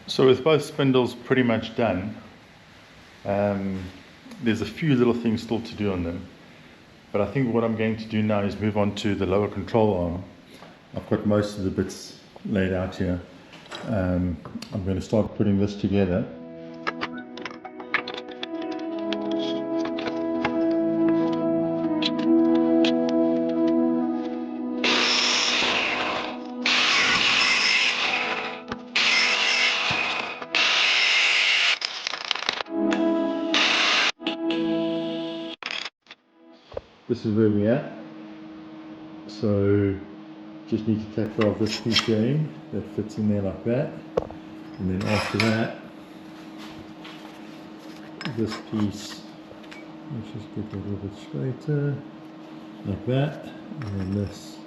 So with both spindles pretty much done, there's a few little things still to do on them. But I think what I'm going to do now is move on to the lower control arm. I've got most of the bits laid out here. I'm going to start putting this together. This is where we're at. So just need to take off this piece here that fits in there like that, and then after that this piece, let's just get that a little bit straighter like that, and then this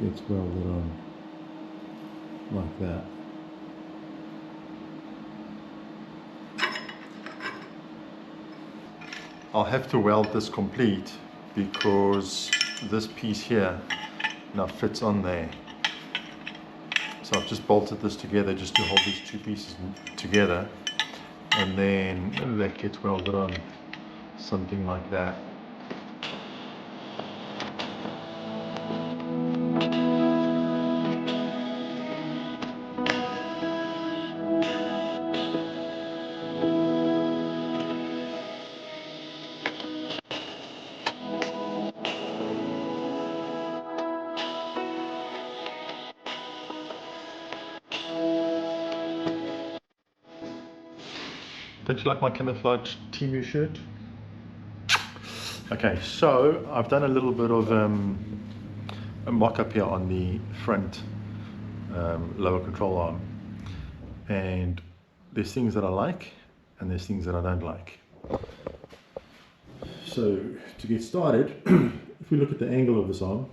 gets welded on like that. I'll have to weld this complete because this piece here now fits on there. So I've just bolted this together just to hold these two pieces together, and then that gets welded on, something like that. Don't you like my camouflage Timu shirt? Okay, so I've done a little bit of a mock-up here on the front lower control arm, and there's things that I like and there's things that I don't like. So to get started, if we look at the angle of this arm,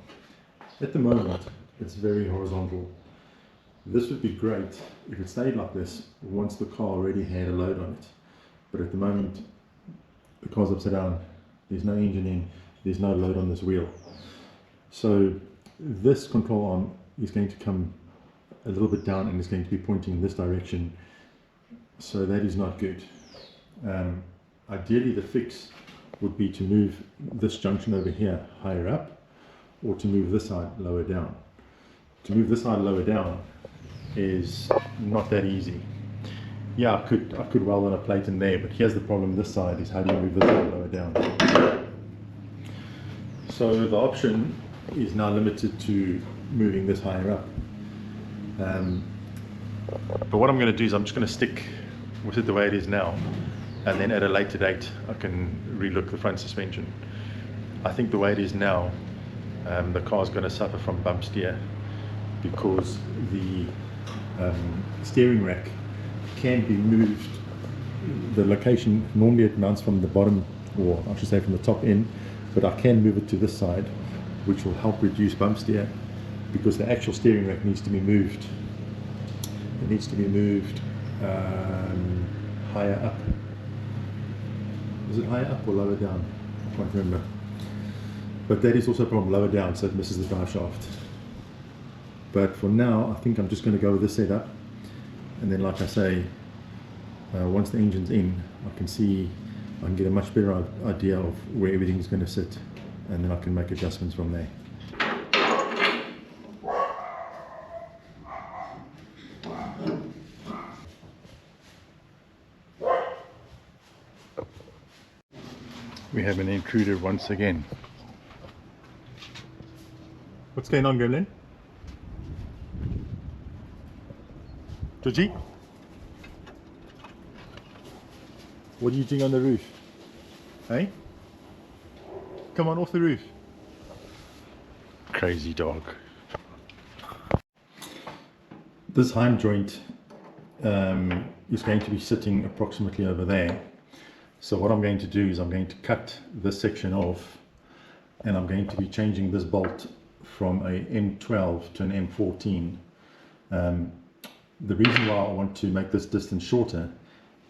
at the moment it's very horizontal. This would be great if it stayed like this once the car already had a load on it. But at the moment, the car's upside down, there's no engine in, there's no load on this wheel. So this control arm is going to come a little bit down and is going to be pointing in this direction. So that is not good. Ideally the fix would be to move this junction over here higher up, or to move this side lower down. To move this side lower down is not that easy. Yeah, I could weld on a plate in there, but here's the problem this side is how do you move this side lower down? So the option is now limited to moving this higher up. But what I'm going to do is I'm just going to stick with it the way it is now, and then at a later date I can relook the front suspension. I think the way it is now, the car is going to suffer from bump steer because the steering rack can be moved. The location, normally it mounts from the bottom, or I should say from the top in, but I can move it to this side, which will help reduce bump steer, because the actual steering rack needs to be moved. It needs to be moved higher up. Is it higher up or lower down? I can't remember. But that is also a problem, lower down, so it misses the drive shaft. But for now, I think I'm just going to go with this setup. And then, like I say, once the engine's in, I can get a much better idea of where everything's going to sit, and then I can make adjustments from there. We have an intruder once again. What's going on, Gremlin? Georgie? What are you doing on the roof? Hey? Come on, off the roof. Crazy dog. This heim joint is going to be sitting approximately over there. So what I'm going to do is I'm going to cut this section off, and I'm going to be changing this bolt from a M12 to an M14. The reason why I want to make this distance shorter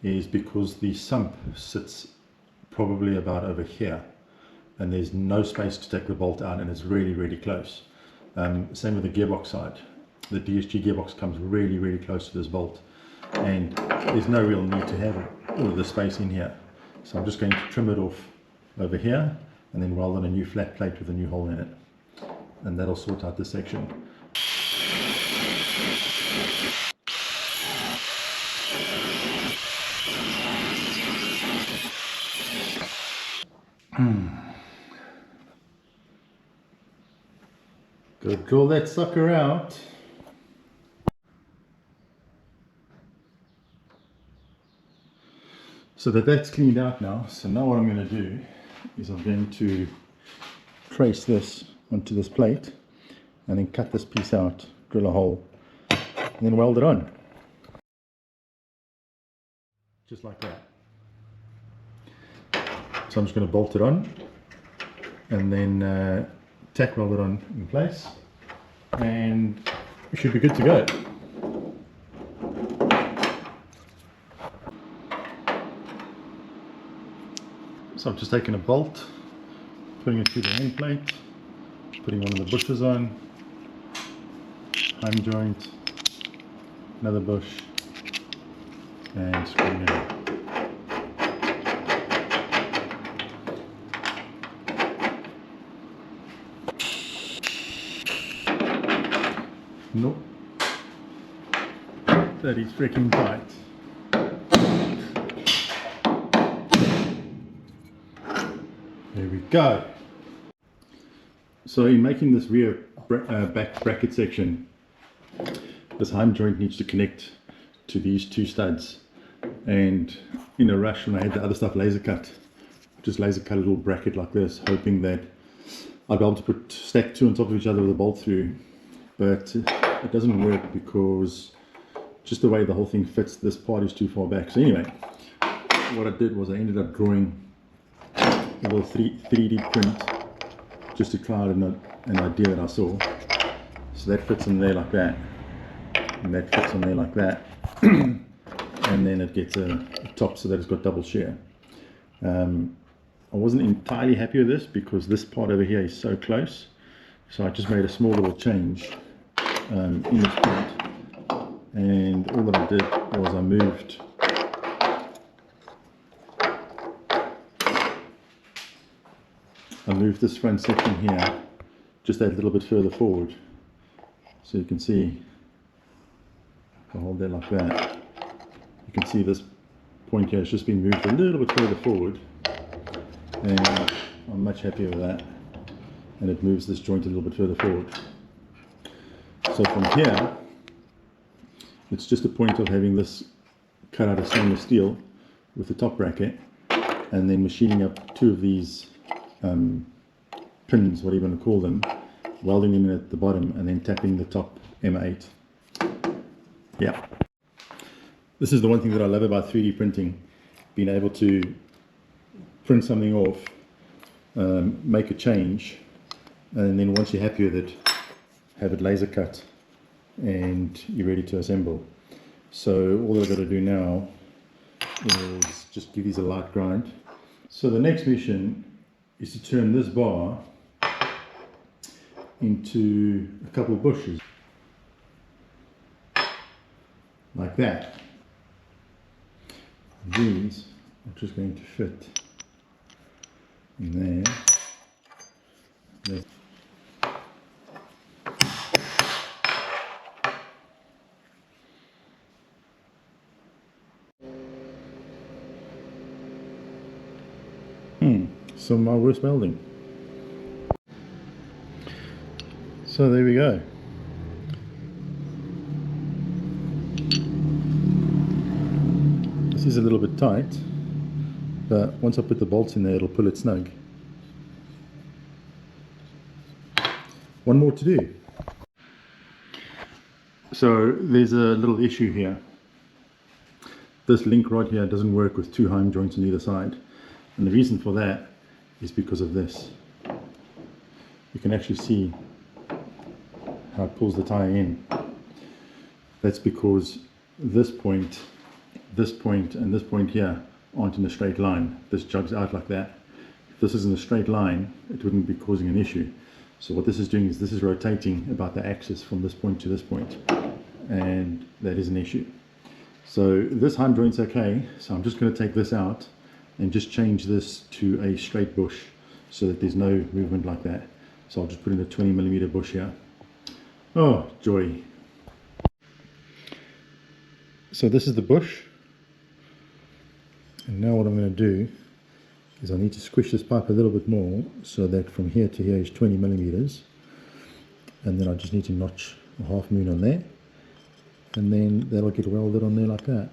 is because the sump sits probably about over here, and there's no space to take the bolt out, and it's really, really close. Same with the gearbox side. The DSG gearbox comes really, really close to this bolt. and there's no real need to have all of the space in here. So I'm just going to trim it off over here and then weld on a new flat plate with a new hole in it, and that'll sort out this section. Go draw that sucker out. So that's cleaned out now. So now what I'm going to do is I'm going to trace this onto this plate and then cut this piece out, drill a hole, and then weld it on. Just like that. So I'm just going to bolt it on and then tack weld it on in place, and we should be good to go. So I'm just taking a bolt, putting it through the end plate, putting one of the bushes on, heim joint, another bush, and screwing it in. Nope, that is freaking tight. There we go. So in making this rear back bracket section, this heim joint needs to connect to these two studs, and in a rush when I had the other stuff laser cut, just laser cut a little bracket like this, hoping that I'd be able to stack two on top of each other with a bolt through, but it doesn't work because just the way the whole thing fits, this part is too far back. So anyway, what I did was I ended up drawing a little 3D print just to try out an idea that I saw. So that fits in there like that, and that fits in there like that, and then it gets a top so that it's got double shear. I wasn't entirely happy with this because this part over here is so close, so I just made a small little change in this point, and all that I did was I moved this front section here just a little bit further forward, so you can see, if I hold that like that, you can see this point here has just been moved a little bit further forward, and I'm much happier with that, and it moves this joint a little bit further forward. So from here, it's just a point of having this cut out of stainless steel with the top bracket, and then machining up two of these pins, whatever you want to call them, welding them in at the bottom, and then tapping the top M8. Yeah. This is the one thing that I love about 3D printing, being able to print something off, make a change, and then once you're happy with it, have it laser cut and you're ready to assemble. So all I've got to do now is just give these a light grind. So the next mission is to turn this bar into a couple of bushes like that. These are just going to fit in there. So my worst welding. So there we go. This is a little bit tight, but once I put the bolts in there, it'll pull it snug. One more to do. So there's a little issue here. This link rod here doesn't work with two heim joints on either side, and the reason for that is because of this. You can actually see how it pulls the tire in. That's because this point, and this point here aren't in a straight line. This jugs out like that. If this is in a straight line, it wouldn't be causing an issue. So what this is doing is this is rotating about the axis from this point to this point, and that is an issue. So this hand joint's okay, so I'm just going to take this out and just change this to a straight bush so that there's no movement like that. So I'll just put in a 20mm bush here. Oh, joy. So this is the bush, and now what I'm going to do is I need to squish this pipe a little bit more so that from here to here is 20mm, and then I just need to notch a half moon on there, and then that'll get welded on there like that.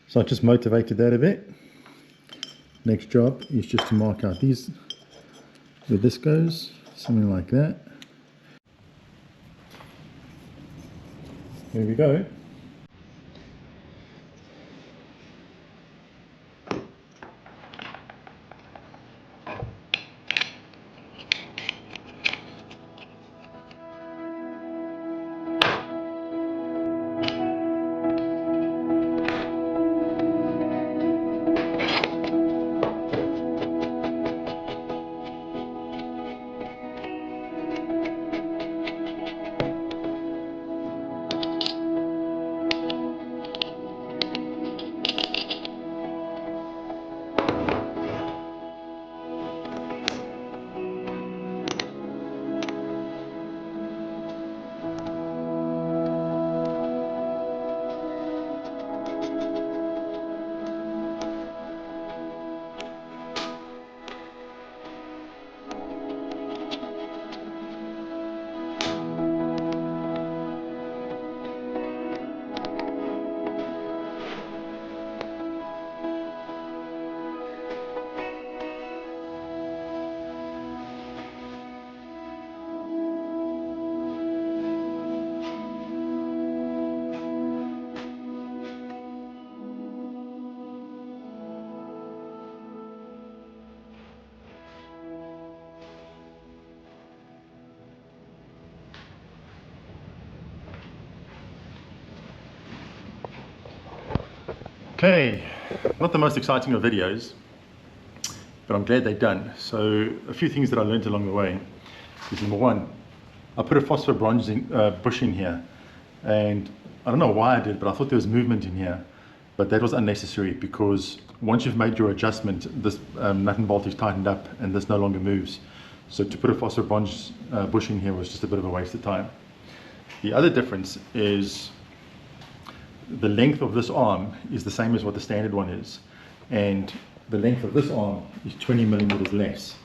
So I just motivated that a bit. Next job is just to mark out these, where this goes, something like that. There we go. Okay, not the most exciting of videos, but I'm glad they're done. So a few things that I learned along the way is, number one, I put a phosphor bronze bush in here, and I don't know why I did, but I thought there was movement in here, but that was unnecessary, because once you've made your adjustment, this nut and bolt is tightened up and this no longer moves. So to put a phosphor bronze bush in here was just a bit of a waste of time. The other difference is the length of this arm is the same as what the standard one is, and the length of this arm is 20mm less.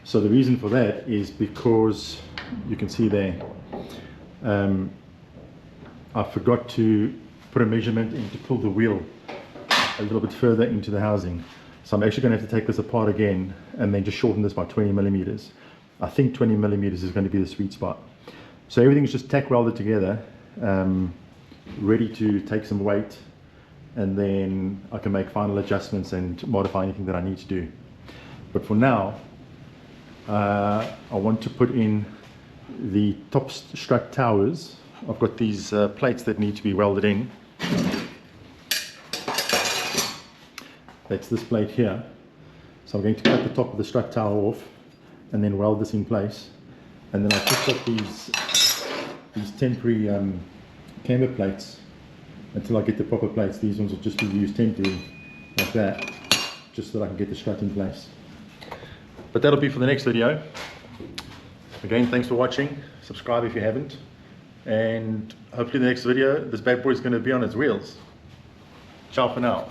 So the reason for that is because you can see there, I forgot to put a measurement in to pull the wheel a little bit further into the housing. So I'm actually going to have to take this apart again and then just shorten this by 20mm. I think 20mm is going to be the sweet spot. So everything's just tack welded together, ready to take some weight, and then I can make final adjustments and modify anything that I need to do. But for now, I want to put in the top strut towers. I've got these plates that need to be welded in. That's this plate here. So I'm going to cut the top of the strut tower off and then weld this in place. And then I've just got these temporary camber plates until I get the proper plates. These ones will just be used temporary like that, just so that I can get the strut in place. But that'll be for the next video. Again, thanks for watching. Subscribe if you haven't, and hopefully the next video this bad boy is going to be on its wheels. Ciao for now.